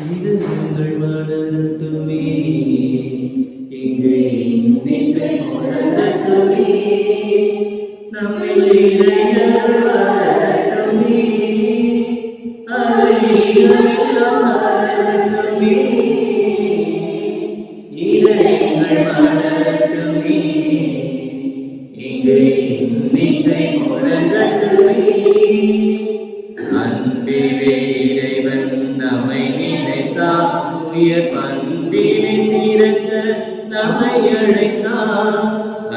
இது உங்கள் மனத்துமே இங்கே இசை முழங்கட்டுமே நம்மில் இறையருள் வளரட்டுமே அதை இறைவன் மலரட்டுமே இறைகள் மலரட்டுமே இங்கே இசை முழங்கட்டுமே அன்பிலே இறைவன் நம்மை நினைத்தார் உயர் பண்பிலே சிறக்க நம்மை அழைத்தார்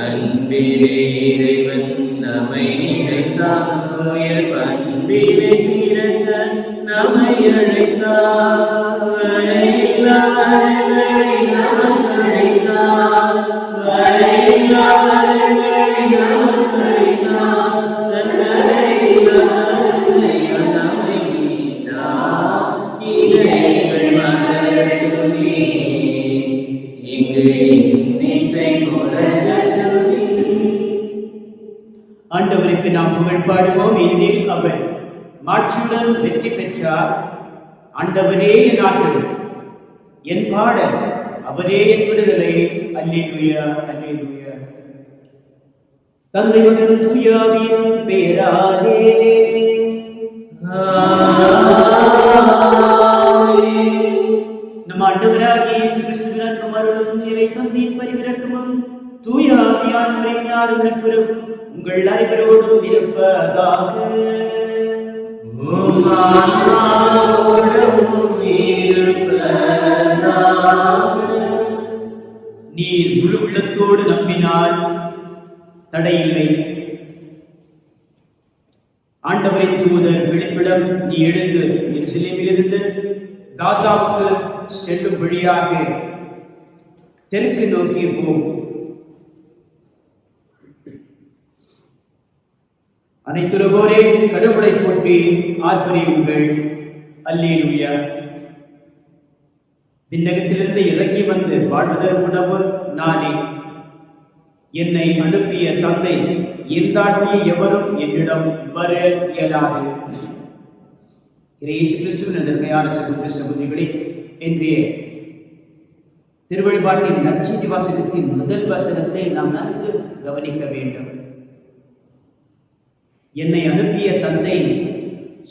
அன்பிலே இறைவன் நம்மை நினைத்தார் உயர் பண்பிலே சிறக்க நம்மை அழைத்தார் வரையில்லா வரங்களை நமக்கு அழைத்தார் வரையில்லா வரங்களை நமக்கு அழைத்தார் தன்னரையில்லா ஆண்டவருக்கு நாம் புகழ் பாடுவோம். ஏனெனில் அவர் மாட்சியுடன் வெற்றி பெற்றார். ஆண்டவரே என் ஆற்றல், என் பாடல், அவரே என் விடுதலை. அல்லேலூயா, அல்லேலூயா. தந்தை மகன் தூய ஆவியின் பெயராலே நம் ஆண்டவராகிய இயேசு கிறிஸ்துவின் அன்பும் அருளும் இறை தந்தையின் பரிவிரக்கமும் தூய ஆவியானவரின் யாரும் நட்புறவும் உங்கள் அனைவரோடும் இருப்பதாக. நீர் முழு உள்ளத்தோடு நம்பினால் தடையில்லை. ஆண்டவரின் தூதர் வெளிப்பிடம் நீ எழுந்து எருசலேமிலிருந்து காசாவுக்கு செல்லும் வழியாக தெற்கு நோக்கி போ. அனைத்துலகோரே கடவுளை போற்றி ஆர்ப்பரியுங்கள். அல்லேலூயா. விண்ணகத்திலிருந்து இறங்கி வந்து வாழ்வதற்கு உணவு நானே. என்னை அனுப்பிய தந்தை இருந்தாட்டிய எவரும் என்னிடம் வர இயலாது. இயேசு கிறிஸ்துவின் நன்மையான சகோதர சகோதரிகளே, இன்றைய திருவழிபாட்டின் நற்செய்தி வாசகத்தின் முதல் வசனத்தை நாம் நன்கு கவனிக்க வேண்டும். என்னை அனுப்பிய தந்தை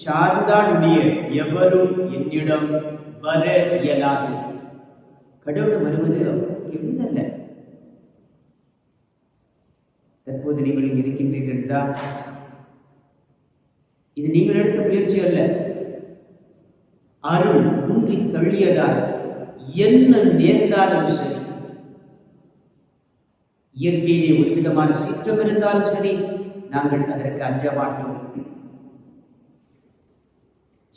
சார்ந்தாண்டிய எவரும் என்னிடம் வர இயலாது. கடவுள் வருவது எளிதல்ல. தற்போது நீங்கள் இங்கு இருக்கின்றீர்கள் என்றால் இது நீங்கள் எடுத்த முயற்சி அல்ல. அருள் ஊன்றி தள்ளியதால் என்ன நேர்ந்தாலும் சரி, இயற்கையிலே ஒரு விதமான சீற்றம் இருந்தாலும் சரி, நாங்கள் அதற்கு அஞ்ச மாட்டோம்.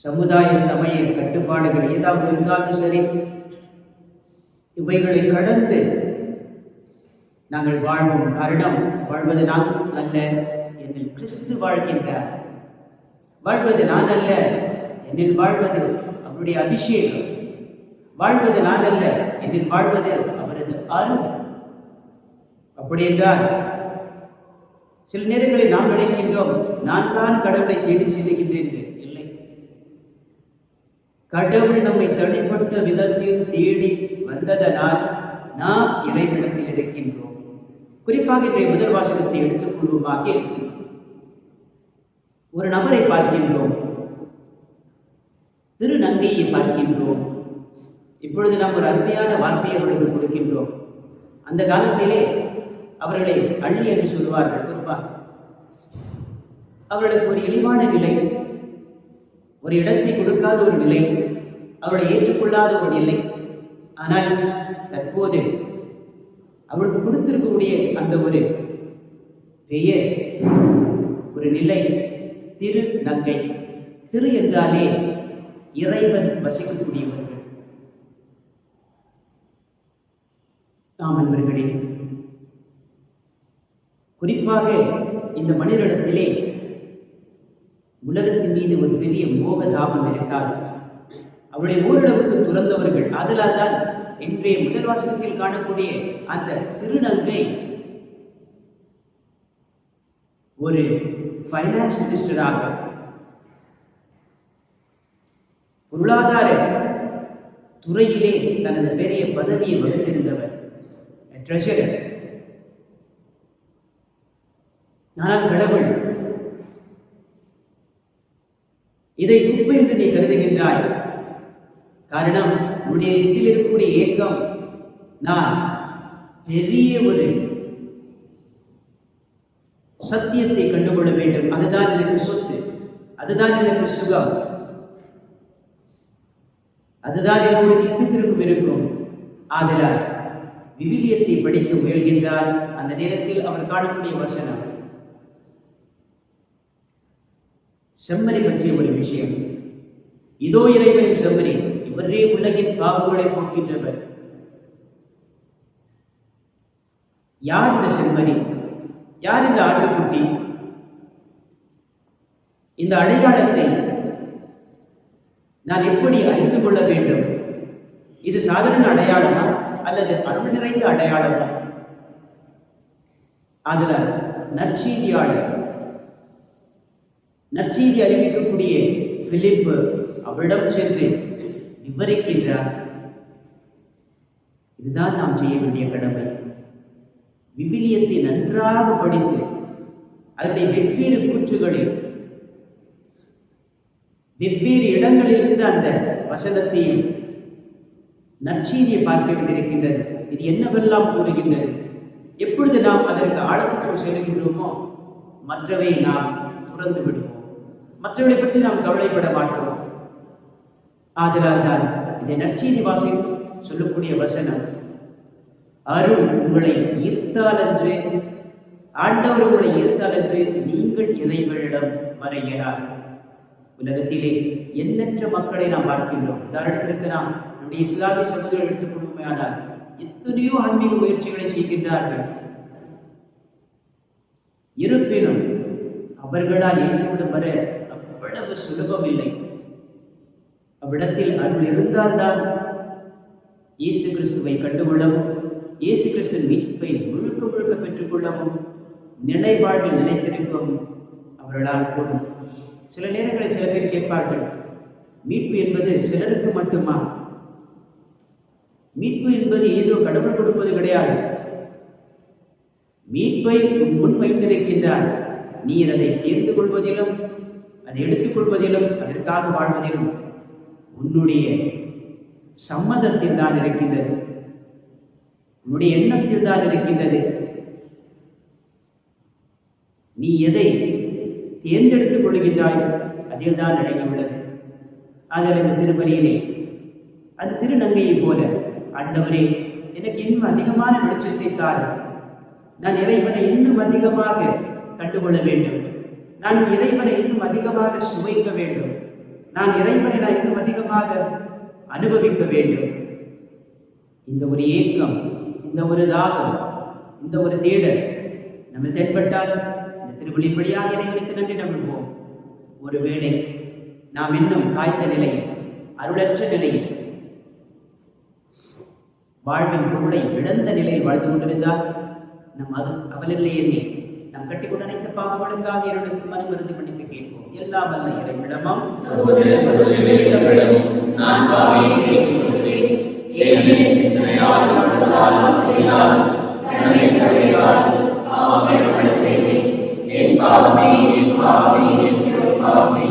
சமுதாய சமய கட்டுப்பாடுகள் ஏதாவது இருந்தாலும் சரி, இவைகளை கடந்து நாங்கள் வாழ்வோம். காரணம், வாழ்வது நான் அல்ல, என்னில் கிறிஸ்து வாழ்கின்றார். வாழ்வது நான் அல்ல, என்னில் வாழ்வது அவருடைய அபிஷேகம். வாழ்வது நான் அல்ல, என்னில் வாழ்வது அவரது அருள். அப்படி என்றால் சில நேரங்களில் நாம் நினைக்கின்றோம், நான் தான் கடவுளை தேடி செல்கின்றேன். இல்லை, கடவுள் நம்மை தனிப்பட்ட விதத்தில் தேடி வந்ததனால் நாம் இறைவிடத்தில் இருக்கின்றோம். குறிப்பாக இன்றைய முதல் வாசகத்தை எடுத்துக் கொள்வோமாக ஒரு நபரை பார்க்கின்றோம், திருநங்கையை பார்க்கின்றோம். இப்பொழுது நாம் ஒரு அருமையான வார்த்தையை அவர்களுக்கு கொடுக்கின்றோம். அந்த காலத்திலே அவர்களை அள்ளி என்று சொல்வார்கள். குறிப்பாக அவர்களுக்கு ஒரு இழிவான நிலை, ஒரு இடத்தை கொடுக்காத ஒரு நிலை, அவர்களை ஏற்றுக்கொள்ளாத ஒரு நிலை. ஆனால் தற்போது அவளுக்கு கொடுத்திருக்கக்கூடிய அந்த ஒரு பெயர், ஒரு நிலை, திருநங்கை. திரு என்றாலே இறைவன் வசிக்கக்கூடியவர்கள். தாமன்பர்களே, குறிப்பாக இந்த மனிதனிடத்திலே உலகத்தின் மீது ஒரு பெரிய மோகதாபம் இருக்காது. அவருடைய ஓரளவுக்கு துறந்தவர்கள். அதனால் தான் இன்றைய முதல் வாசகத்தில் காணக்கூடிய அந்த திருநங்கை ஒரு ஃபைனான்ஸ் மினிஸ்டராக, பொருளாதார துறையிலே தனது பெரிய பதவியை வகுத்திருந்தவர், ட்ரெஷரர். ஆனால் கடவுள் இதை குப்பை என்று நீ கருதுகின்றாய். காரணம், உன்னுடைய இதில் இருக்கக்கூடிய ஏக்கம், நான் பெரிய ஒரு சத்தியத்தை கண்டுகொள்ள வேண்டும், அதுதான் எனக்கு சொத்து, அதுதான் எனக்கு சுகம், அதுதான் என்னோட நித்தியத்திற்கும் இருக்கும். ஆதலால் விவிலியத்தை படிக்க முயல்கின்றார். அந்த நேரத்தில் அவர் காணக்கூடிய வசனம் செம்மறி பற்றிய ஒரு விஷயம். இதோ இறைவனின் செம்மறி, இவரே உலகின் பாவங்களை போக்கின்றவர். யார் இந்த செம்மறி? யார் இந்த ஆட்டுக்குட்டி? இந்த அடையாளத்தை நான் எப்படி அறிந்து கொள்ள வேண்டும்? இது சாதாரண அடையாளமா அல்லது அருள் நிறைந்த அடையாளமா? அதனால் நற்செய்தி அறிவிக்கக்கூடிய பிலிப்பு அவரிடம் சென்று விவரிக்கின்றார். இதுதான் நாம் செய்ய வேண்டிய கடமை. விவிலியத்தை நன்றாக படித்து அதனுடைய வெவ்வேறு கூற்றுகளில் வெவ்வேறு இடங்களிலிருந்து அந்த வசனத்தையும் நற்செய்தியை பார்க்க வேண்டியிருக்கின்றது. இது என்னவெல்லாம் கூறுகின்றது? எப்பொழுது நாம் அதற்கு ஆழத்துக்குள் செல்கின்றோமோ மற்றவை நாம் துறந்து விடுவோம், மற்றவர்களை பற்றி நாம் கவலைப்பட மாட்டோம். ஆதலால் தான் இந்த நற்செய்தி வாசி சொல்லக்கூடிய வசனம், அருள் உங்களை ஈர்த்தால் என்று, ஆண்டவர் உங்களை ஈர்த்தால் என்று நீங்கள் இறைவனிடம் வர இயலாது. உலகத்திலே எண்ணற்ற மக்களை நாம் பார்க்கின்றோம். உதாரணத்திற்கு நாம் நம்முடைய இஸ்லாமிய சகோதரர்கள் எடுத்துக்கொள்ளுமையானால் எத்தனையோ ஆன்மீக முயற்சிகளை செய்கின்றார்கள். இருப்பினும் அவர்களால் இயேசுவிடம் வர அவ்வளவு சுலபம் இல்லை. அவ்விடத்தில் அருள் இருந்தால்தான் இயேசு கிறிஸ்துவை கண்டுகொள்ளவும், இயேசு கிறிஸ்து மீட்பை முழுக்க முழுக்க பெற்றுக்கொள்ளவும், நிலைவாழ்வில் நிலைத்திருக்கவும் அவர்களால் கூடும். சில நேரங்களில் சில பேர் கேட்பார்கள், மீட்பு என்பது சிலருக்கு மட்டுமா? மீட்பு என்பது ஏதோ கடவுள் கொடுப்பது கிடையாது. மீட்பை முன் வைத்திருக்கின்றார். நீ அதை தேர்ந்து கொள்வதிலும், அதை எடுத்துக்கொள்வதிலும், அதற்காக வாழ்வதிலும் உன்னுடைய சம்மதத்தில் தான் இருக்கின்றது, உன்னுடைய எண்ணத்தில் தான் இருக்கின்றது. நீ எதை தேர்ந்தெடுத்துக் கொள்கின்றாய் அதில் தான் அடங்கியுள்ளது. அதில் இந்த திருப்பலியிலே அந்த திருநங்கையை போல, ஆண்டவரே எனக்கு இன்னும் அதிகமான வெளிச்சத்தை தார், நான் இறைவனை இன்னும் அதிகமாக கண்டுகொள்ள வேண்டும், நான் இறைவனை இன்னும் அதிகமாக சுவைக்க வேண்டும், நான் இறைவனை நான் இன்னும் அதிகமாக அனுபவிக்க வேண்டும். இந்த ஒரு ஏக்கம், இந்த ஒரு தாகம், இந்த ஒரு தேடல் நம்ம தென்பட்டால் இந்த திருவழிப்படியாக இறைவனுக்கு நன்றி நம்புவோம். ஒருவேளை நாம் இன்னும் காய்ந்த நிலையில், அருளற்ற நிலையில், வாழ்வின் பொருளை இழந்த நிலையில் வாழ்ந்து கொண்டிருந்தால் நம் அவனில்லை எண்ணி நாம் கட்டிக்கொண்டு அனைத்து பாவங்களுக்காக இறைவனுக்கு மனமிருந்து மன்னிப்பு கேட்போம். எல்லாம் வல்ல இறைவனிடமும் நான் பாவியை ஏற்றுக்கொள்கிறேன். என் சிந்தனையால், சொல்லால், செயலால், கடமையால் பாவங்கள் பல செய்தேன். என் பாவமே, என் பாவமே, என் பாவமே.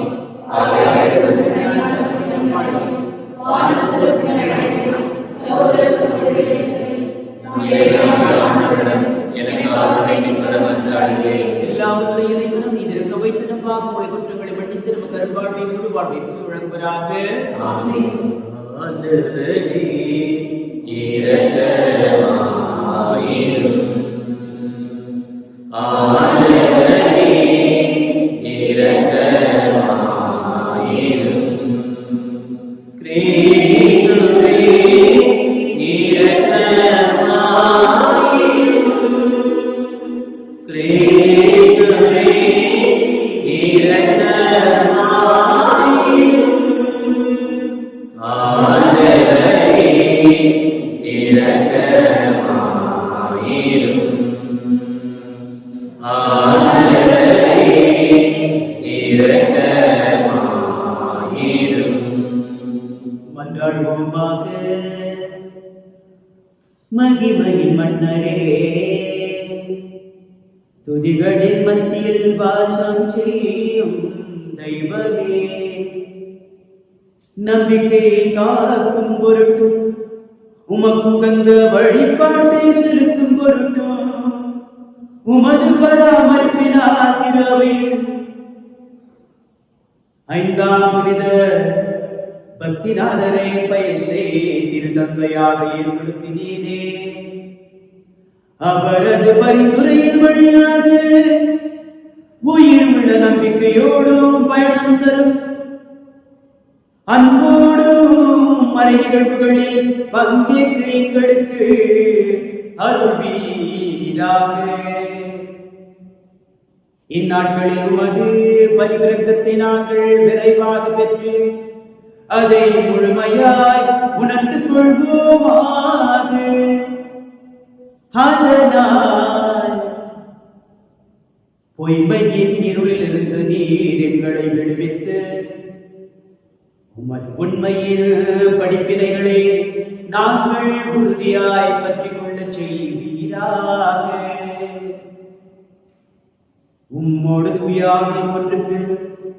எல்லாவல்ல இறைவனும் இதற்கு வைத்து நம் பாவங்களை குற்றங்களை மன்னித்து நமக்கு அருள்வாழ்வை முழு வாழ்வை வழங்குவராக. வாழ்வோமாக. மகிமையின் மன்னரே, துதிகளின் மத்தியில் வாசம் செய்யும் தெய்வமே, நம்பிக்கையை காக்கும் பொருட்டும் உமக்கு உகந்த வழிபாட்டை செலுத்தும் பொருட்டும் உமது பராமரிப்பினால் திரவையில் 5ஆம் புனித பக்திநாதரை பயிற்சி திருத்தந்தையாக ஏற்படுத்தினீரே. அவரது பரிந்துரையின் வழியாக உயிர் உள்ள நம்பிக்கையோடும் பயணம் தரும் அன்போடும் மறை நிகழ்வுகளில் பங்கேற்க எங்களுக்கு அருள்வீராக. இந்நாட்களில் உமது பரிவிரக்கத்தை நாங்கள் விரைவாக பெற்று அதை முழுமையாய் உணர்ந்து கொள்வோமாக. அதனால் பொய்மையின் இருளிலிருந்து நீர் எங்களை விடுவித்து உமது உண்மையில் படிப்பினைகளை நாங்கள் உறுதியாய் பற்றிக் கொள்ள செய்வீராக. உம்மோடு தூயாவின் ஒன்றுக்கு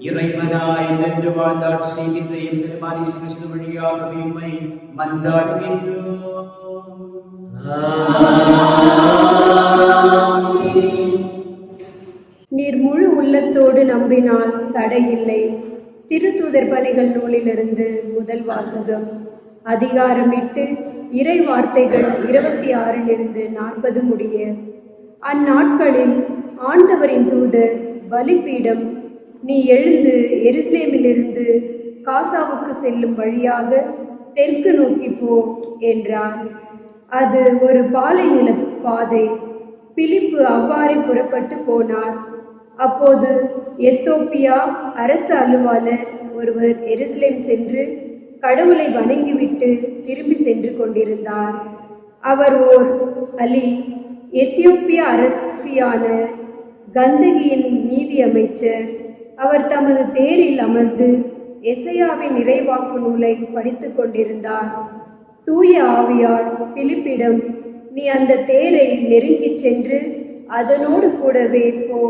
இறைவனாய் நின்று வாழ்ந்தாட்சி செய்கின்ற என் பெருமானி கிறிஸ்து வழியாக உம்மை மன்றாடுகின்றோம். நீர் முழு உள்ளத்தோடு நம்பினால் தடையில்லை. திருத்தூதர் பணிகள் நூலிலிருந்து முதல் வாசகம். அதிகாரம் 8, இறை வார்த்தைகள் 26 40 முடிய. அந்நாட்களில் ஆண்டவரின் தூதர் பலிபீடம், நீ எழுந்து எருசலேமிலிருந்து காசாவுக்கு செல்லும் வழியாக தெற்கு நோக்கி போ என்றார். அது ஒரு பாலைநில பாதை. பிலிப்பு அவ்வாறே புறப்பட்டு போனார். அப்போது எத்தோப்பியா அரசு அலுவலர் ஒருவர் எருசலேம் சென்று கடவுளை வணங்கிவிட்டு திரும்பி சென்று கொண்டிருந்தார். அவர் ஓர் அலி, எத்தியோப்பிய அரசியான கந்தகியின் நீதி அமைச்சர். அவர் தமது தேரில் அமர்ந்து எசையாவின் இறைவாக்கு நூலை படித்து கொண்டிருந்தார். தூய ஆவியார் பிலிப்பிடம், நீ அந்த தேரை நெருங்கிச் சென்று அதனோடு கூடவே போ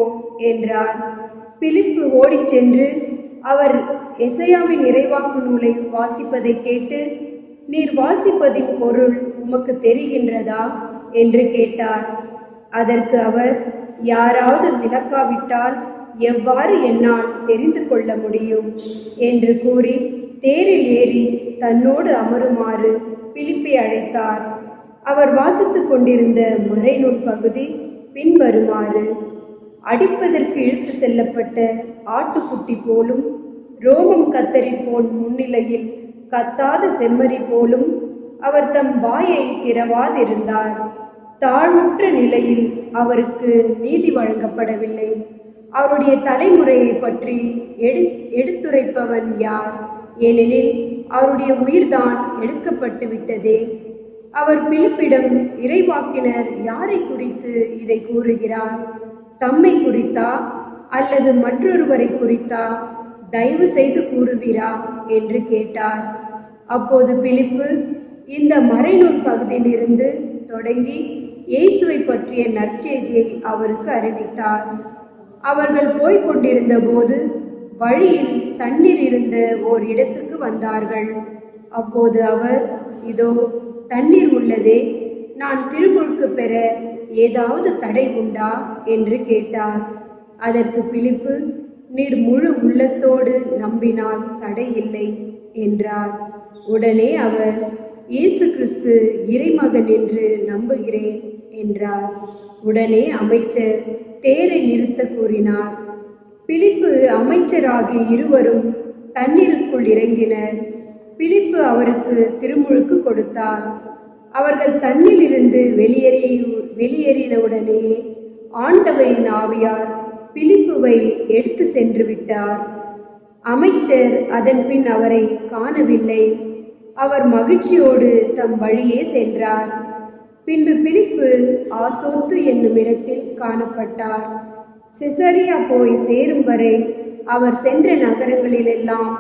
என்றார். பிலிப்பு ஓடிச் சென்று அவர் எசையாவின் இறைவாக்கு நூலை வாசிப்பதை கேட்டு, நீர் வாசிப்பதின் பொருள் உமக்கு தெரிகின்றதா என்று கேட்டார். அதற்கு அவர், யாராவது விளக்காவிட்டால் எவ்வாறு என்னால் தெரிந்து கொள்ள முடியும் என்று கூறி தேரில் ஏறி தன்னோடு அமருமாறு பிலிப்பை அழைத்தார். அவர் வாசித்து கொண்டிருந்த மறைநூல் பகுதி பின்வருமாறு: அடிப்பதற்கு இழுத்து செல்லப்பட்ட ஆட்டுக்குட்டி போலும், ரோமம் கத்தரி போல் முன்னிலையில் கத்தாத செம்மறி போலும் அவர் தம் வாயை திறவாதிருந்தார். தாழ்வுற்ற நிலையில் அவருக்கு நீதி வழங்கப்படவில்லை. அவருடைய தலைமுறையை பற்றி எடுத்துரைப்பவன் யார்? ஏனெனில் அவருடைய உயிர்தான் எடுக்கப்பட்டு விட்டதே. அவர் பிலிப்பிடம், இறைவாக்கினர் யாரை குறித்து இதை கூறுகிறார்? தம்மை குறித்தா அல்லது மற்றொருவரை குறித்தா? தயவு செய்து கூறுவீரா என்று கேட்டார். அப்போது பிலிப்பு இந்த மறைநூல் பகுதியிலிருந்து தொடங்கி இயேசுவை பற்றிய நற்செய்தியை அவருக்கு அறிவித்தார். அவர்கள் போய்க் கொண்டிருந்த போது வழியில் தண்ணீர் இருந்த ஓர் இடத்துக்கு வந்தார்கள். அப்போது அவர், இதோ தண்ணீர் உள்ளதே, நான் திருமுழுக்கு பெற ஏதாவது தடை உண்டா என்று கேட்டார். அதற்கு பிலிப்பு, நீர் முழு உள்ளத்தோடு நம்பினால் தடை இல்லை என்றார். உடனே அவர், இயேசு கிறிஸ்து இறைமகன் என்று நம்புகிறேன் என்றார். உடனே அமைச்சர் தேரை நிறுத்த கூறினார். பிலிப்பு அமைச்சர் ஆகிய இருவரும் தண்ணீருக்குள் இறங்கினர். பிலிப்பு அவருக்கு திருமுழுக்கு கொடுத்தார். அவர்கள் தண்ணீரிலிருந்து வெளியேறினவுடனே ஆண்டவரின் ஆவியார் பிலிப்புவை எடுத்து சென்று விட்டார். அமைச்சர் அதன் பின் அவரை காணவில்லை. அவர் மகிழ்ச்சியோடு தம் வழியே சென்றார். பின்பு பிலிப்பு ஆசோத்து என்னும் இடத்தில் காணப்பட்டார். செசரியா போய் சேரும் வரை அவர் சென்ற நகரங்களிலெல்லாம்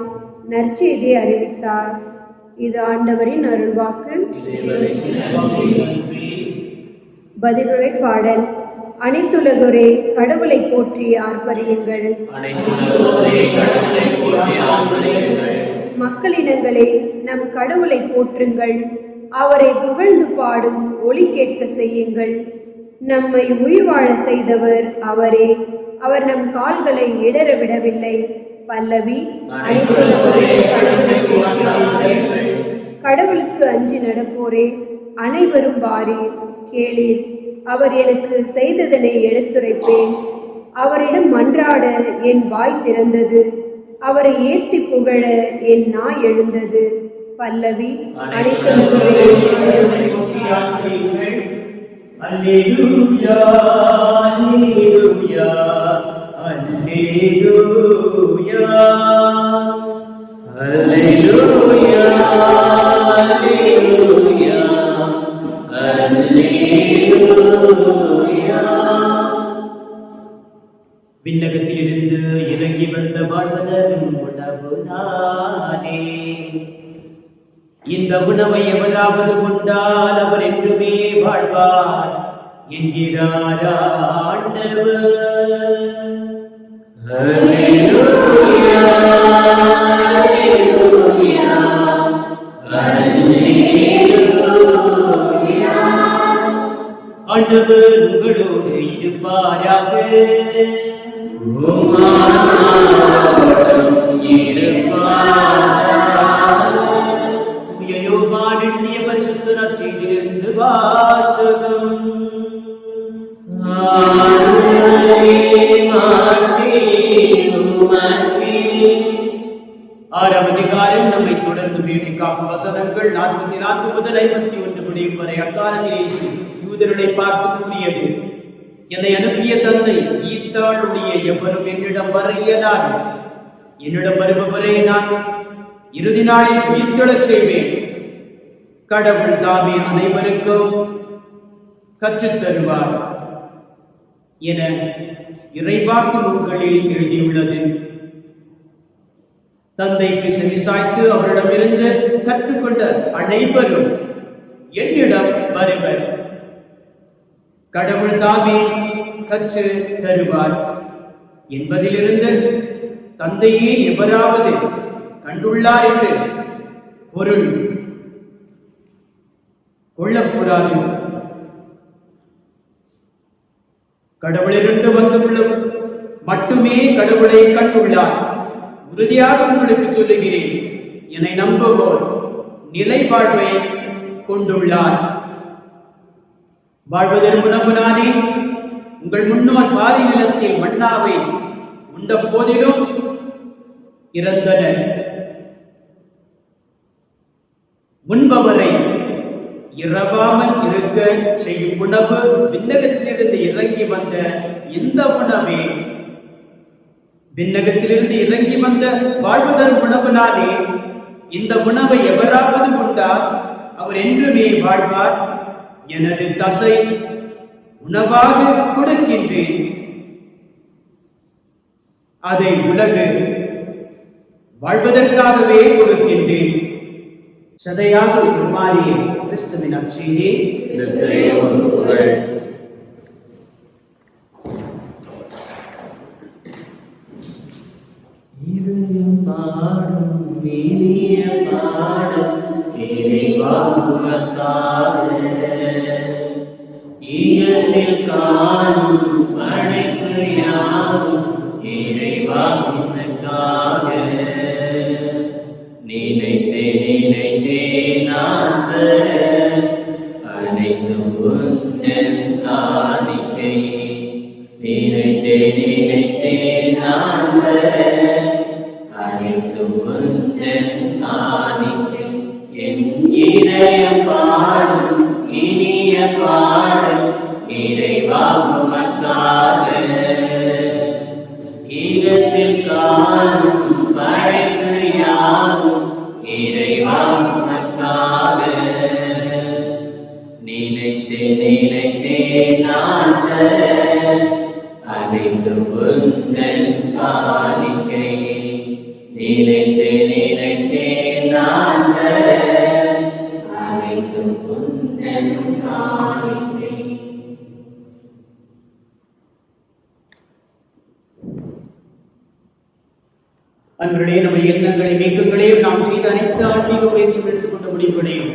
நற்செய்தியை அறிவித்தார். இது ஆண்டவரின் அருள்வாக்கு. இறைவனுக்கு நன்றி. பதிலுரை பாடல். அனைத்துலகோரே கடவுளை போற்றி ஆர்ப்பரியுங்கள். அனைத்துலகோரே கடவுளை போற்றி ஆர்ப்பரியுங்கள். மக்களினங்களே நம் கடவுளை போற்றுங்கள். அவரை புகழ்ந்து பாடும் ஒலி கேட்க செய்யுங்கள். நம்மை உயிர் வாழ செய்தவர் அவரே. அவர் நம் கால்களை இடற விடவில்லை. பல்லவி. அனைத்துலகோரே கடவுளை போற்றி ஆர்ப்பரியுங்கள். கடவுளுக்கு அஞ்சி நடப்போரே அனைவரும் வாரீர் கேளீர். அவர் எனக்கு செய்ததனை எடுத்துரைப்பேன். அவரிடம் மன்றாட என் வாய் திறந்தது. அவரை ஏத்தி புகழ என் நாய் எழுந்தது. பல்லவி. அனைத்துலகோரே கடவுளை போற்றி ஆர்ப்பரியுங்கள். அல்லேலூயா அல்லேலூயா அல்லேலூயா அல்லேலூயா அல்லேலூயா அல்லேலூயா. விண்ணகத்திலிருந்து இறங்கி வந்த வாழ்வதரும் உணவு நானே. இந்த உணவை எவராவது கொண்டால் அவர் என்றுமே வாழ்வார் என்கிறார் ஆண்டவர். அல்லேலூயா அல்லேலூயா அல்லேலூயா. ஆண்டவர் உங்களோடு இருப்பாராக. உம் ஆன்மாவோடும் இருப்பாராக. தூய யோவான் எழுதிய பரிசுத்த நற்செய்தியிலிருந்து வாசகம். ஆறாம் அதிகாரம் நம்மை தொடர்ந்து பேணி காக்கும் வசனங்கள் 44 முதல் 51 முடியும் வரை. அக்காலத்தில் இயேசு யூதர்களை பார்த்து கூறியது, என்னை அனுப்பிய தந்தை ஈத்தாள் ஒழிய எவரும் என்னிடம் வர இயலாது. என்னிடம் வருபவரை நான் இறுதி நாளில் உயிர்த்தெழச் செய்வேன். கடவுள் தாமே அனைவருக்கும் கற்றுத் தருவார் என இறைவாக்கு நூல்களில் எழுதியுள்ளது. தந்தைக்கு செவிசாய்த்து அவரிடமிருந்து கற்றுக்கொண்ட அனைவரும் என்னிடம் வருவர். கடவுள் தாமே கற்று தருவார் என்பதிலிருந்து தந்தையே எவராவது கண்டுள்ளார் என்று பொருள் கொள்ளக்கூடாது. கடவுளிலிருந்து வந்துள்ள மட்டுமே கடவுளை கண்டுள்ளார். உறுதியாக உங்களுக்கு சொல்லுகிறேன், என்னை நம்புவோர் நிலை வாழ்வை கொண்டுள்ளார். வாழ்வதற்கு உணவு நானே. உங்கள் முன்னோர் பாரி நிலத்தில் மன்னாவை உண்ட போதிலும் இறந்தனர். முன்பவரை இரவாமல் இருக்க செய்யும் உணவு விண்ணகத்திலிருந்து இறங்கி வந்த இந்த உணவே. விண்ணகத்திலிருந்து இறங்கி வந்த வாழ்வதற்கு உணவுனாலே இந்த உணவை எவராவது உண்டால் அவர் என்றுமே வாழ்வார். எனது தசை உணவாக கொடுக்கின்றேன். அதை உலகு வாழ்வதற்காகவே கொடுக்கின்றேன். சதையாக மாறிய கிறிஸ்துவின் நற்செய்தி. இதயம் பாடும் இனிய பாடும் இறைவாக்குமக்காக ஈயத்தில் காணும் படைப்பு யாவும் இறைவாக்குமக்காக நினைத்தே நான் தர அனைத்தும் உந்தன் காணிக்கை. நினைத்தே நான் தர அனைத்தும் உந்தன் காணிக்கை. என் இதயம் பாடும் இனிய பாடும் இறைவாக்குமக்காக ஈகத்தில் காணும் படைப்பு யாவும் இறைவாக்குமக்காக நினைத்தே நான் தர அனைத்தும் உந்தன் காணிக்கை. நினைத்தே நான் தர அன்பர்களே, நம்முடைய எண்ணங்களையும் இயக்கங்களையும் நாம் செய்த அனைத்து ஆன்மீக முயற்சிகள் எடுத்துக்கொண்ட முடிவுகளையும்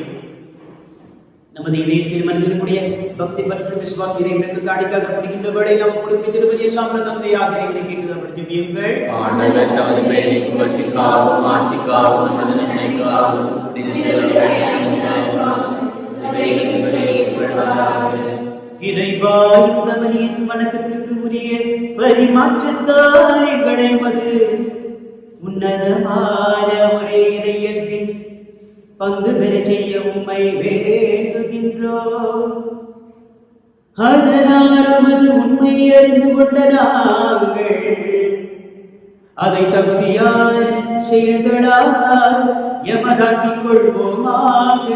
நமது இதயத்தில் மனிதனுடைய பக்தி மற்றும் விசுவாச இறைவனுக்கு காணிக்காக படிக்கின்ற வேளை நாம் கொடுக்க திருப்பதி எல்லாம் தந்தையாக இறைவனை கேட்டு ஜெபியுங்கள். ஆண்டவர் தமது பெயரின் புகழ்ச்சிக்காகவும் ஆட்சிக்காகவும் நமது நன்மைக்காகவும் இறைவா, இந்த பலியின் வணக்கத்திற்கு உரிய பரிமாற்றத்தால் எங்களை மது உன்னதமான ஒரே இறையத்தில் பங்கு பெற செய்ய உம்மை வேண்டுகின்றோம். அதனால் உமது உண்மை அறிந்து கொண்ட நாங்கள் அதை தகுதியான செயல்களால் எமதாக்கிக் கொள்வோமாக.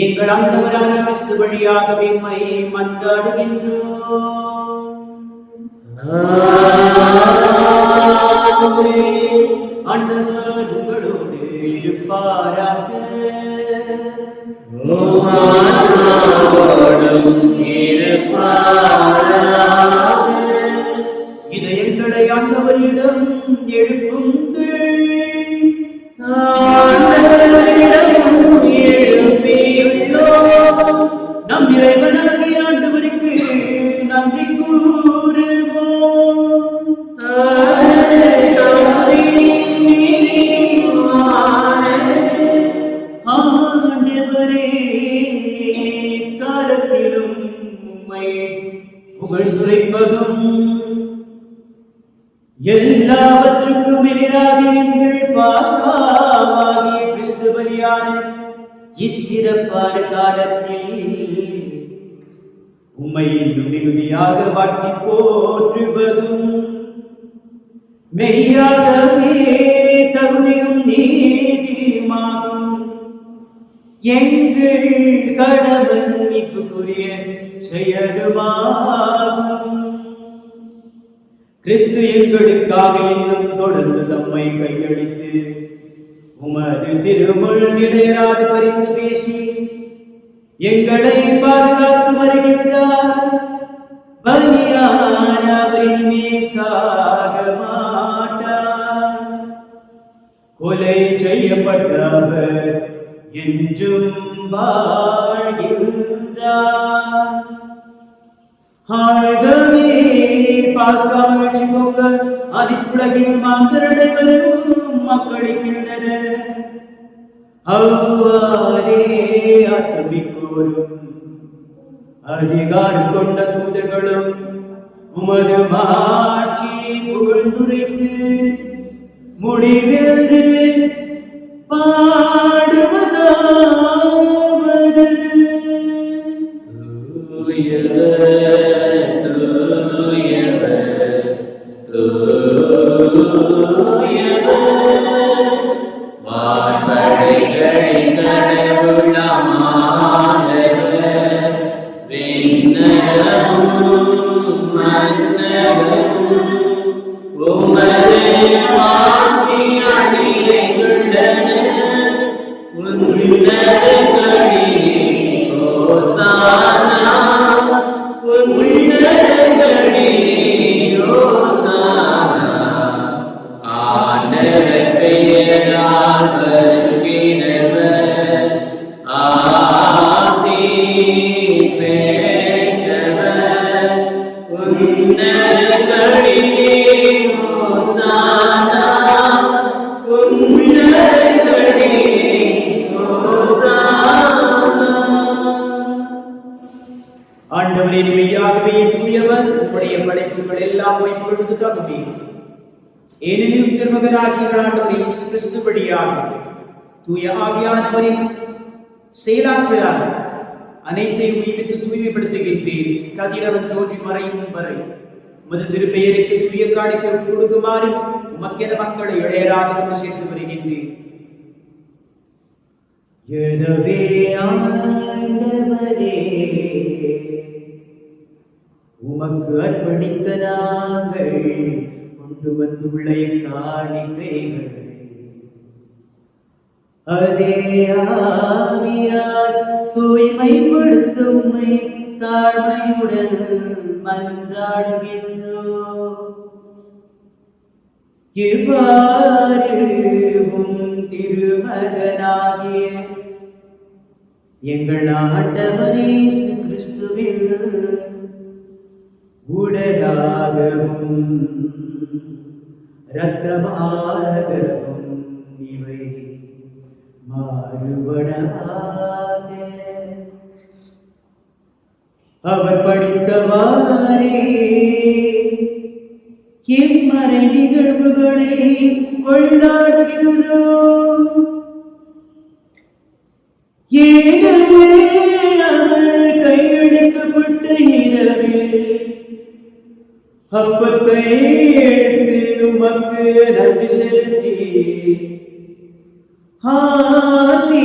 எங்கள் ஆண்டவரான கிறிஸ்து வழியாக உம்மை மன்றாடுகின்றோம். ஆண்டவர் உங்களோடு இருப்பாராக. இதயங்களை ஆண்டவரிடம் எழுப்புங்கள். நம் இறைவனாகிய ஆண்டவருக்கு நன்றி கூறுவோம். ஆண்டவரே, காலத்திலும் உம்மை புகழ்ந்துரைப்பதும் எல்லாவற்றுக்கும் மேலாக எங்கள் பாஸ்காவாகிய கிறிஸ்து பலியான இச்சிறப்பான காலத்தில் உம்மை இன்னும் மிகுதியாக வாழ்த்தி போற்றுவதும் மெய்யாகவே தகுதியும் நீதியுமாகும் எங்கள் கடவுள் மீட்புக்குரிய செயலுமாகும். கிறிஸ்து எங்களுக்காக இன்னும் தொடர்ந்து தம்மை கையளித்து உமது திருமுள் இடையராது பரிந்து பேசி எங்களை பாதுகாத்து வருகின்றார். பலியான அவரின் சாக மாட்டார். கொலை செய்யப்பட்ட அவர் என்றும் வாழ்கின்றார். ஆகவே பாஸ்கா மகிழ்ச்சி பொங்க அனைத்துலகில் மாந்தரடைவரும் மக்களிக்கின்றனர். அவ்வாறே ஆத்துமிக்கோரும் அதிகாரம் கொண்ட தூதர்களும் உமது மாட்சியை புகழ்ந்துரைத்து முடிவென்று பாடுவதாவது. ஆண்டவரே, மெய்யாகவே தூயவர், உம்முடைய படைப்புகள் எல்லாம் பொழுது தகுதி. ஏனெனில் திருமகனாகிய ஆண்டவர் இயேசு கிறிஸ்து வழியாக தூய ஆவியானவரின் செயலாற்றலால் அனைத்தையும் உயிர்த்து தூய்மைப்படுத்துகின்றேன். கதிரவன் தோன்றி மறையும் வரை உமது திருப்பெயருக்கு தூய காணிக்கை கொடுக்குமாறு உமக்கென மக்களை இடையராது கொண்டு சேர்த்து வருகின்றேன். எனவே ஆண்டவரே, உமக்கு அர்ப்பணிக்க நாங்கள் கொண்டு வந்துள்ள காணிக்கைகள் அதே ஆவியால் தூய்மைப்படுத்தும் தாழ்மையுடன் மன்றாடுகின்றோம். இவ்வாறு திருமகனாகிய எங்கள் ஆண்டவர் இயேசு கிறிஸ்துவின் உடலாகவும் இரத்தமாகவும் இவை மாறுபடாத அவர் படித்தவாறே இம்மறை நிகழ்வுகளை கொண்டாடுகின்றோம். ஏனெனில் அவர் கையளிக்கப்பட்ட இரவில் அப்பத்தை எடுத்து உமக்கு நன்றி செலுத்தி ஆசி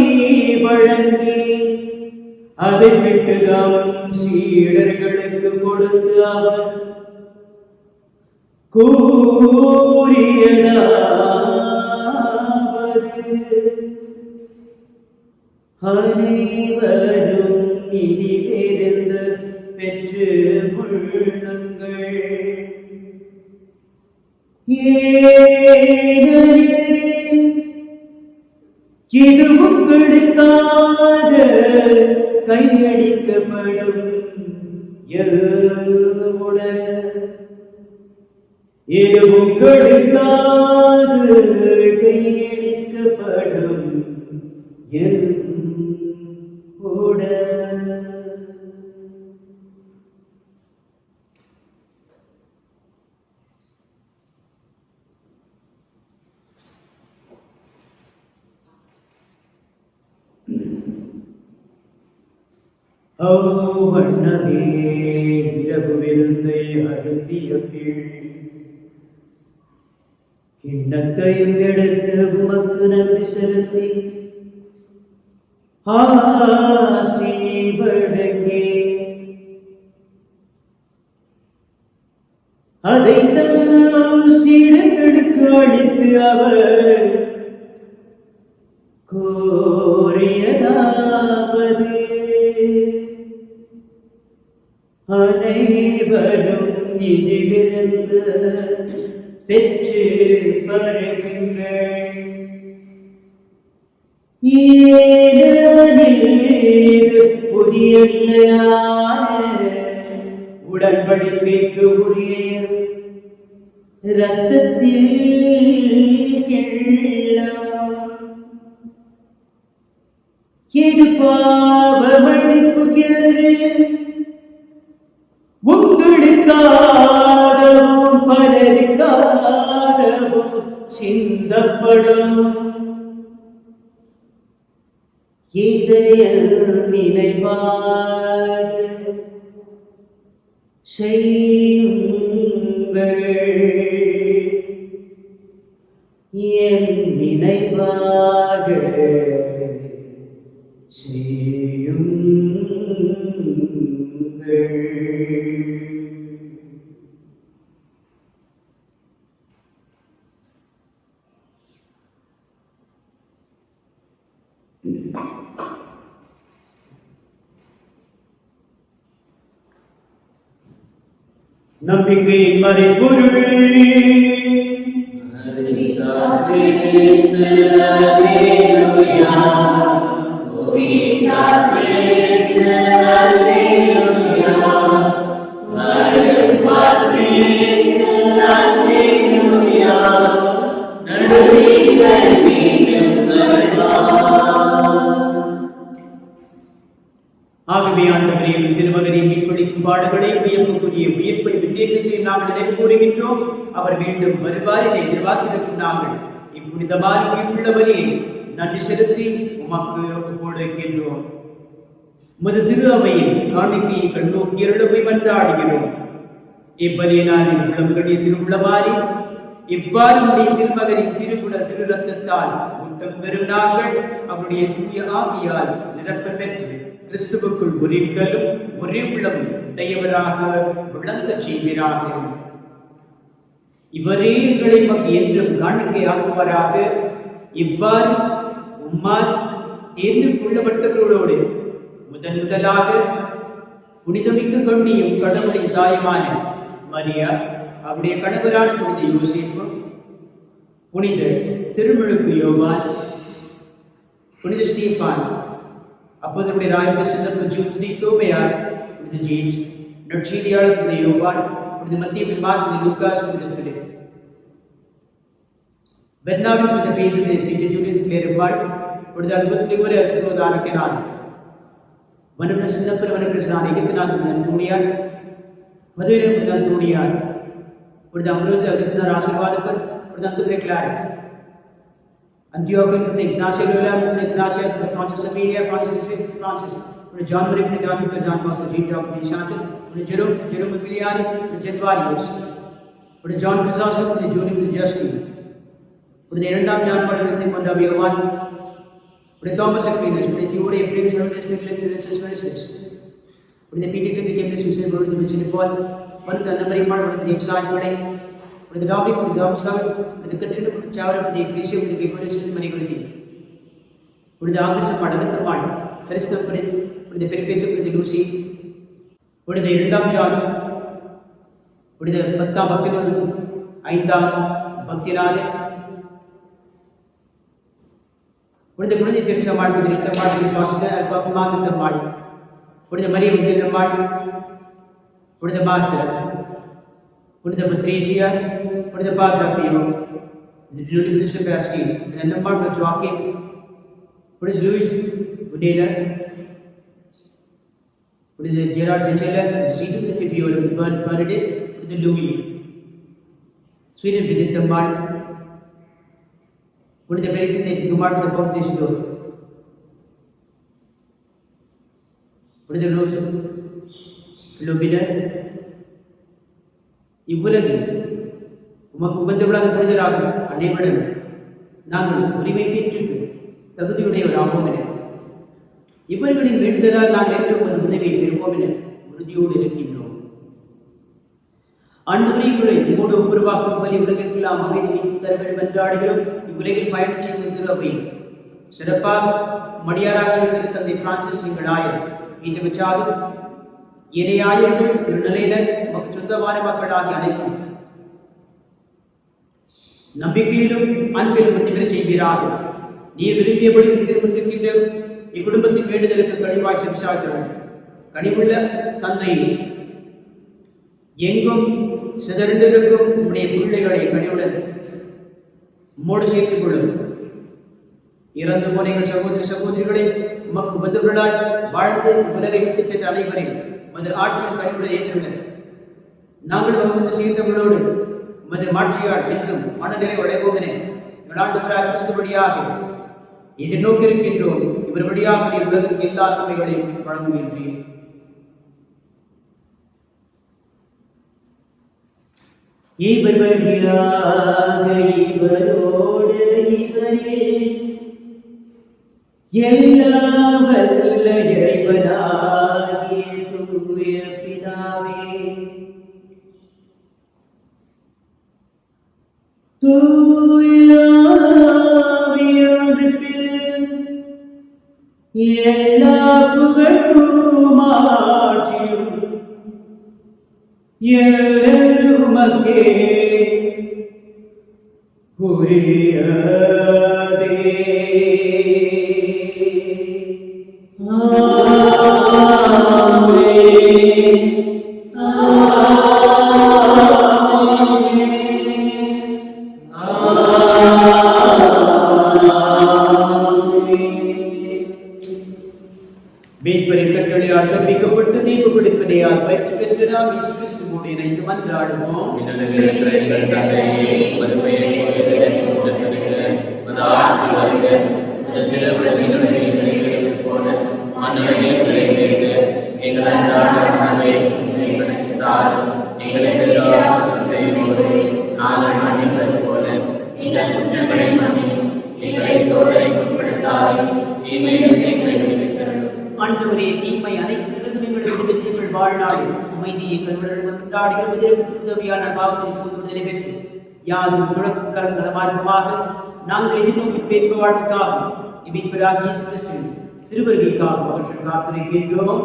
வழங்கி அதை விட்டுதாம் சீடர்களுக்கு கொடுத்து அவர் கூறியதாவது, அனைவரும் இதிலிருந்து பெற்று கொள்ளுங்கள். இது உங்களுக்காக கையளிக்கப்படும் உடல். இது உங்களுக்காக கையளிக்கப்படும் உடல். வண்ணமே இரவு விருந்தை அருந்திய பின் கிண்ணத்தையும் எடுத்து உமக்கு நன்றி செலுத்தி ஆசி வழங்கி அதை தாம் சீடர்களுக்கு அளித்து அவர் கூறியதாவது, அனைவரும் இதிலிருந்து பெற்று பருகுங்கள். ஏனெனில் புதிய நிலையான உடன்படிக்கைக்கு உரிய இரத்தத்தில் இது பாவ மன்னிப்புகிறது. உங்களுக்காகவும் பலருக்காகவும் சிந்தப்படும். இதைய நினைவாக செய்யுங்கள். என் நினைவாக செய்யுங்கள். நம்பிக்கையின் மறைபொருள். ஆகவே ஆண்டவரே, திருமகனின் மீட்பளிக்கும் பாடுகளை வியப்புக்குரிய உயிர்ப்பை விண்ணேற்றத்தை நாங்கள் நினைவு கூறுகின்றோம். அவர் மீண்டும் வருவார் என எதிர்பார்த்திருக்கும் நாங்கள் இப்புனிதமான உயிர்ப்புள்ள வழியை நன்றி செலுத்தி உமக்கு ஒப்புக்கொடுக்கின்றோம். உமது திரு அவையின் காணிக்கையை கண்ணோக்கி இருளமை மன்றாடுகிறோம். இப்பலியினாலின் உள்ளம் கடிய திருவுள்ளமாறி இவ்வாறு உடைய திருமகனின் திருக்குட திரு ரத்தத்தால் ஊட்டம் பெறும் நாங்கள் அவருடைய தூய ஆவியால் நிரப்ப பெற்று கிறிஸ்துவுக்குள் ஒரே உடலும் ஒரே உள்ளமும் உடையவராக விளங்க செய்வீராக. இவரே எங்களை என்றும் காணிக்கையாக்குவராக. இவ்வாறு உம்மால் தேர்ந்து கொள்ளப்பட்டவர்களோடு முதலாக புனிதமிக்க கண்ணியும் கடவுளின் தாயுமான மரியா, அவருடைய கணவரான புனித யோசேப்பு, புனித திருமுழுக்கு யோவான், புனித ஸ்டீஃபான், அப்போஸ்தலருடைய ராயப்பர் சின்னப்பர் ஜூப்தி தோமையார், புனித ஜேம்ஸ், நற்செய்தியாளர் புனித யோவான், புனித மத்திய, புனித மார்க், புனித லூக்காஸ், புனித பிலிப், பெர்னாபி, புனித பேதுரு, புனித பீட்டர் ஜூலியஸ் கிளேரம்பாள், புனித அல்பத்துலிமுறை அல்புதோத ஆரோக்கியநாதன், வனப்பிர சின்னப்பர், வனப்பிர ஸ்நான ஏகத்தினார், புனித அந்தோணியார், மதுரையில் புனித அந்தோணியார், புனித அம்ரோஸ் அகஸ்தினார் ஆசீர்வாதப்பர், புனித அந்தோனிய கிளாரட், Antiochus, புனித இக்னாசியஸ் லோலா, புனித இக்னாசியஸ், புனித பிரான்சிஸ் சவேரியா, பிரான்சிஸ், புனித ஜான் மரி, புனித John Peter, John Bosco, Jean Jacques, புனித சாந்தன், புனித ஜெரோம் மிலியானி, புனித ஜென்வாரியோஸ், புனித ஜான் கிறிஸ்தாஸ்டம், புனித ஜூனி, புனித ஜஸ்டின், புனித இரண்டாம் ஜான் பால், புனித மூன்றாம் யோவான், புனித தாமஸ் அக்வீனஸ், புனித தியோடோர் எப்ரேம், சர்வீஸ் மிக்லெஸ், புனித பீட்டர் கிரிக்கெட் விசேஷ புனித மிச்சினி பால், புனித அன்னமரிமாள், புனித ஜேம்ஸ் படை, புனித டாமிக், புனித தாமஸால், புனித கத்திரினா, புனித சாவர, புனித கிரீசியா, புனித கிரிகோரியஸ் மரிகுலத்தி, புனித ஆகஸ்ட் அகத்தம்மாள், ஃபெரிஸ்தம், புனித பெருப்பேத்து, புனித லூசி, புனித இரண்டாம் ஜான், புனித 10ஆம் பக்திநாதர், 5ஆம் பக்திநாதர், புனித குழந்தை தெரசாம்மாள், புனித நித்தம்மாள், புனித பாஸ்டர் அல்பாகுமாகத்தம்மாள், புனித மரியம் முதியம்மாள், புனித மார்த்தர், புனித பத்ரேசியா, புனித பாத்ராபியோ, புனித செபாஸ்டின், புனித அன்னம்மாள், புனித ஜோக்கின், புனித லூயிஸ் புனேலர், புனித ஜெராட் பெச்சலர், புனித சீட்டு, புனித ஃபிபியோர், புனித பர்னடெட், புனித லூயி, ஸ்வீடன் பிஜித்தம்மாள், புனித பெரிக்கிந்த குமார், புனித பாப்திஸ்டோர், புனித லோபினர், இவ்வுலகில் உமக்கு உகந்தவளாத புனிதராகும் அனைவரும் நாங்கள் உரிமை பெற்றிருக்கு தகுதியுடையவராகும் என இவர்களின் வேண்டுதலால் நாங்கள் என்று ஒரு உதவியை பெறுவோம் என உறுதியோடு இருக்கின்றோம். ஆண்டவரே, உம்மோடு ஒப்புரவாக்கும் பலி உலகிற்கெல்லாம் அமைதி தர வேண்டும் என்றாடுகிறோம். இவ்வுலகில் பயணம் செய்த திருவை சிறப்பாக மடியாராக இருக்கிற தந்தை பிரான்சிஸ் எங்கள் ஆயர் ஈட்டமச்சாது இணையாயர்கள் திருநிலையினர் நமக்கு சொந்தமான மக்களாகிய அனைத்தும் நம்பிக்கையிலும் அன்பிலும் உறுதிபெற செய்வீராக. நீர் விரும்பியபடி திருமணத்திற்கின்ற இக்குடும்பத்தின் வேண்டுதலுக்கு கனிவாய் செவிசாய்க்கிறோம். கனிவுள்ள தந்தை, எங்கும் சிதறிண்டிருக்கும் உம்முடைய பிள்ளைகளை கனிவுடன் உம்மோடு சேர்த்துக் கொள்ளும். இறந்து போன எங்கள் சகோதரி சகோதரிகளை உமக்கு பந்துகளாய் வாழ்ந்து உலகை விட்டுச் சென்ற அனைவரையும் உமது ஆட்சியின் கனிவுடன் ஏற்றுள்ளனர். நாங்கள் வந்து சேர்ந்தவர்களோடு உமது மாட்சியால் என்றும் மனநிலை அடைவோம் என எங்கள் ஆண்டவராகிய கிறிஸ்து வழியாக எதிர்நோக்கியிருக்கின்றோம். இவர் வழியாக நீர் உலகத்திற்கு எல்லா நன்மைகளையும் வழங்குகின்றீர். இவர் வழியாக இவரோடு இவரே எல்லாம் வல்ல இறைவனாகிய தூய பிதாவே, தூய ஆவியானவரில் எல்லா புகழும் ஆட்சியும் என்றென்றும் உமக்கே உரியதே. மீட்பரின் கட்டளையால் கற்பிக்கப்பட்டு தீர்ப்பு கொடுப்பதையால் பயிற்சி பெற்று நாம் இயேசு கிறிஸ்துவோடு இணைந்து மன்றாடுவோம். ஆண்டவரே, தீமை அனைத்திலிருந்தும் எங்களுக்கு எங்கள் வாழ்நாள் அமைதியை கருவடன் கொண்டாடுகிறோம். இதற்கு உதவியான பாவத்தின் நிறைவேற்றி யாரும் முழக்கலங்கள மார்க்கமாக நாங்கள் எதிர்நோக்கி பேர்ப்பு வாழ்வுக்காகவும் இவ்விப்பராக இயேசு கிறிஸ்துவின் திருவருகைக்காக அவற்றை காத்திருக்கின்றோம்.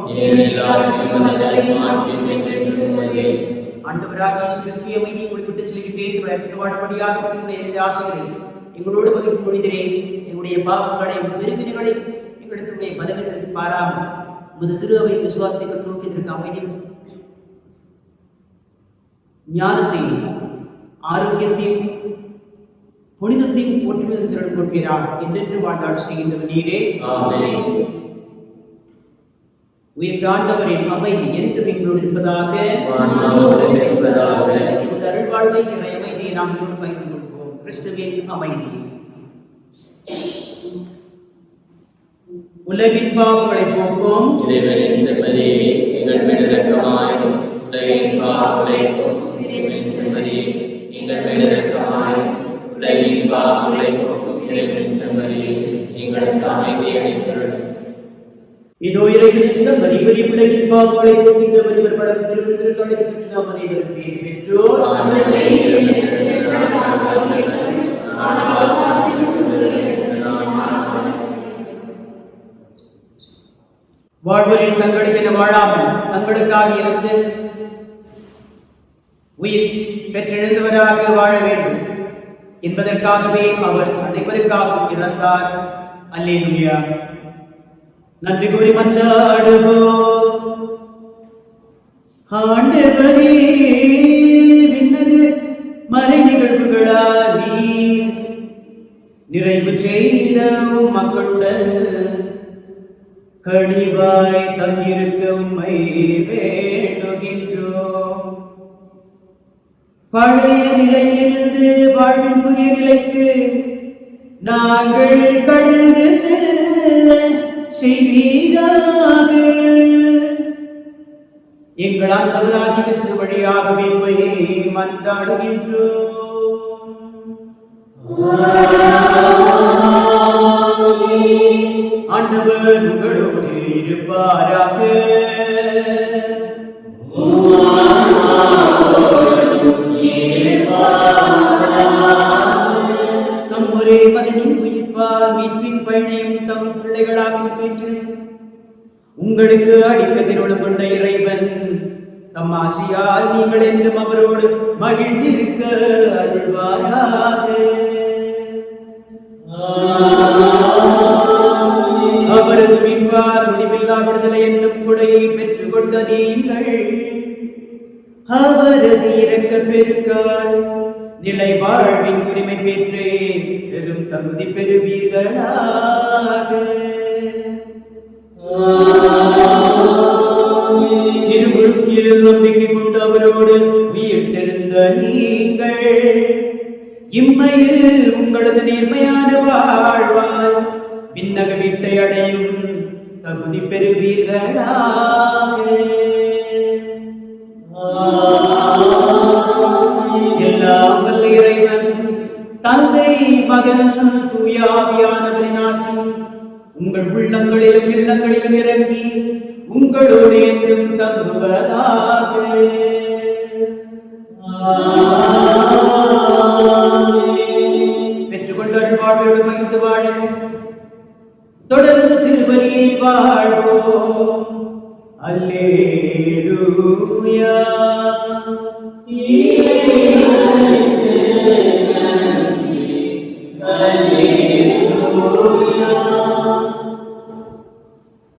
ஆண்டவராகிய இயேசு கிறிஸ்துவின் அமைதியை உங்களுக்கு விட்டுச் செல்கின்றேன். வாழ்படியாக என்னுடைய ஆசிரியரை எங்களோடு பகிர்ந்து கொள்கிறேன். எங்களுடைய பாவங்களை பெருமினைகளை எங்களுடைய பலவீனங்களை பாராமல் உமது திரு அவை விசுவாசத்தை நோக்கி இருக்க அமைதியும் ஞானத்தையும் ஆரோக்கியத்தையும் புனிதத்தையும் போற்றுவதற்கு கொடுக்கிறார் என்றென்று வாழ்ந்தாள் செய்கின்றவர் நீரே. உயிர்காண்டவரின் அமைதி என்று எங்களோடு இருப்பதாக. அருள்வாழ்வை என்ற அமைதியை நாம் பகிர்ந்து கொள்வோம். கிறிஸ்துவின் அமைதி. உலகின் பாவங்களை போக்கும் இறைவனின் செம்மறியே எங்கள் மேல் இரக்கமாயிரும். உலகின் பாவங்களை போக்கும் இறைவனின் செம்மறியே எங்கள் மேல் இரக்கமாயிரும். உலகின் பாவங்களை போக்கும் இறைவனின் செம்மறியே எங்களுக்கு அமைதி அளித்தருளும். இதோ இறைவனின் செம்மறி உலகின் பாவங்களை போக்கின்றவர் இவர் படம் திருவிழாக்களை பெற்று நாம் அனைவரும் பேர் பெற்றோர். வாழ்வரின் தங்களுக்கு என வாழாமல் தங்களுக்காக இருந்து உயிர் பெற்றெழுந்தவராக வாழ வேண்டும் என்பதற்காகவே அவர் அனைவருக்காகவும் இறந்தார். அல்லேலூயா. நன்றி கூறி மன்றாடுவோம். ஆண்டவரே, விண்ணக மறை நிகழ்வுகளால் நீர் நிறைவு செய்த மக்களுடன் கனிவாய் தங்கியிருக்க உம்மை வேண்டுகின்றோம். பழைய நிலையிலிருந்து வாழ்வின் புதிய நிலைக்கு நாங்கள் கடந்து செல்ல செய்வீராக. எங்கள் ஆண்டவராகிய கிறிஸ்து வழியாகவே உம்மை மன்றாடுகின்றோம். ஆண்டவர் உங்களோடு இருப்பாராக. தம் ஒரே மகனின் உயிர்ப்பால் மீட்பின் பயனையும் தம் பிள்ளைகளாகும் பெற்று உங்களுக்கு அடிக்கதிரோடு கொண்ட இறைவன் தம் ஆசியால் நீங்கள் என்றும் அவரோடு மகிழ்ந்திருக்க அருள்வாராக. அவரது மீட்பால் முடிவில்லா விடுதலை என்னும் கொடையை பெற்றுக் கொண்ட நீங்கள் அவரது இரக்க பெருக்கால் நிலை வாழ்வின் உரிமை பெற்று பெரும் தகுதி பெறுவீர்களாக. திருமுழுக்கில் நம்பிக்கை கொண்டு அவரோடு உயிர் தெழுந்த நீங்கள் இம்மையில் உங்களது நேர்மையான வாழ்வால் விண்ணக வீட்டை அடையும் தகுதி பெறுவீர்களாக. எல்லாம் வல்ல இறைவன் தந்தை மகன் தூயாவியானவரின் ஆசி உங்கள் உள்ளங்களிலும் இல்லங்களிலும் இறங்கி உங்களோடு என்றும் தங்குவதாக. பெற்றுக்கொண்ட வாழ்வோடு பகிர்ந்து வாழ தொடர்ந்து திருப்பலியை வாழ்வோம். அல்லேலூயா.